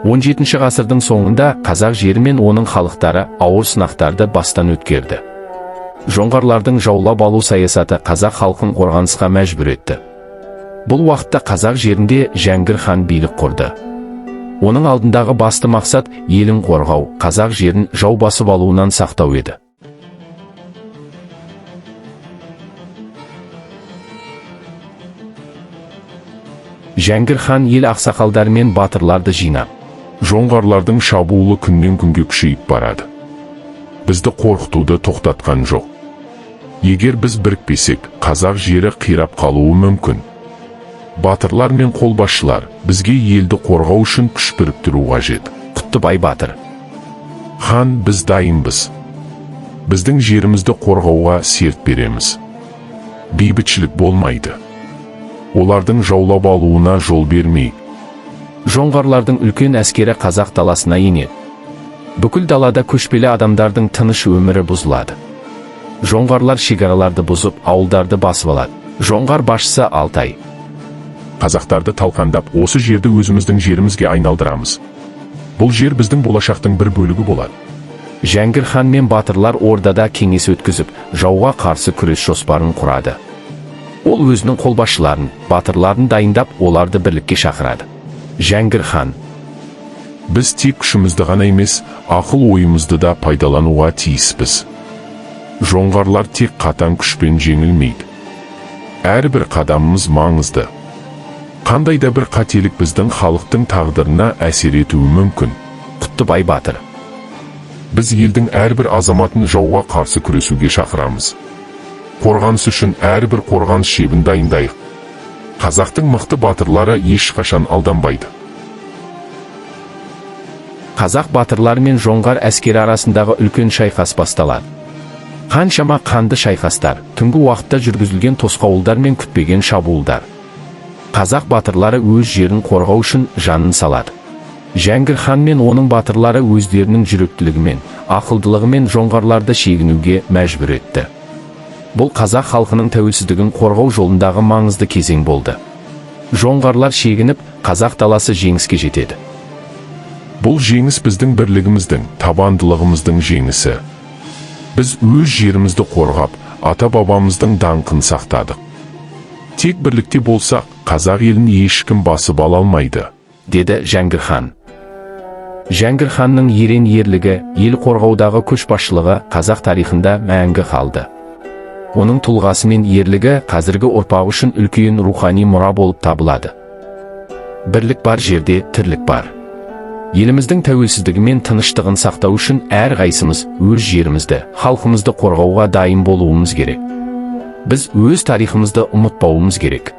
17 ғасырдың соңында қазақ жері мен оның халықтары ауыр сынақтарды бастан өткерді. Жоңғарлардың жаулап алу саясаты қазақ халқын қорғанысқа мәжбүр етті. Бұл уақытта қазақ жерінде Жәңгір хан билік құрды. Оның алдындағы басты мақсат елін қорғау, қазақ жерін жау басып алуынан сақтау еді. Жәңгір хан ел ақсақалдары мен батырларды жинап, жоңғарлардың шабуылы күннен күнге күшейіп барады. Бізді қорқытуды тоқтатқан жоқ. Егер біз бірікпесек, қазақ жері қирап қалуы мүмкін. Батырлар мен қолбасшылар бізге елді қорғау үшін күш біріктіру қажет. Құттыбай батыр: хан, біз дайынбыз. Біздің жерімізді қорғауға серт береміз. Бейбітшілік болмайды. Олардың жаулап алуына жол бермейік. Жоңғарлардың үлкен әскері қазақ даласына енеді. Бүкіл далада көшпелі адамдардың тыныш өмірі бұзылады. Жоңғарлар шекараларды бұзып, ауылдарды басып алады. Жоңғар басшысы Алтай: қазақтарды талқандап, осы жерді өзіміздің жерімізге айналдырамыз. Бұл жер біздің болашақтың бір бөлігі болады. Жәңгір хан мен батырлар ордада кеңес өткізіп, жауға қарсы күрес жоспарын құрады. Ол өзінің қолбасшыларын, батырларын дайындап, оларды бірлікке шақырады. Жәңгір хан: біз тек күшімізді ғана емес, ақыл-ойымызды да пайдалануға тиіспіз. Жоңғарлар тек қатаң күшпен жеңілмейді. Әрбір қадамымыз маңызды. Қандай да бір қателік біздің халықтың тағдырына әсер етуі мүмкін. Құттыбай батыр: біз елдің әрбір азаматын жауға қарсы күресуге шақырамыз. Қорғаныс үшін әрбір қорғаныс шебін дайындайық. Қазақтың мықты батырлары ешқашан алданбайды. Қазақ батырлары мен жоңғар әскері арасындағы үлкен шайқас басталады. Қаншама қанды шайқастар, түнгі уақытта жүргізілген тосқауылдар мен күтпеген шабуылдар. Қазақ батырлары өз жерін қорғау үшін жанын салады. Жәңгір хан мен оның батырлары өздерінің жүректілігімен, ақылдылығымен жоңғарларды шегінуге мәжбүр етті. Бұл қазақ халқының тәуелсіздігін қорғау жолындағы маңызды кезең болды. Жоңғарлар шегініп, қазақ даласы жеңіске жетеді. Бұл жеңіс біздің бірлігіміздің, табандылығымыздың жеңісі. Біз өз жерімізді қорғап, ата-бабамыздың даңқын сақтадық. Тек бірлікте болсақ, қазақ елін ешкім басып ала алмайды, деді Жәңгір хан. Жәңгір ханның ерен ерлігі, ел қорғаудағы көшбасшылығы қазақ тарихында мәңгі қалды. Оның тұлғасы мен ерлігі қазіргі ұрпақ үшін үлкен рухани мұра болып табылады. Бірлік бар жерде тірлік бар. Еліміздің тәуелсіздігі мен тыныштығын сақтау үшін әрқайсымыз өз жерімізді, халқымызды қорғауға дайын болуымыз керек. Біз өз тарихымызды ұмытпауымыз керек.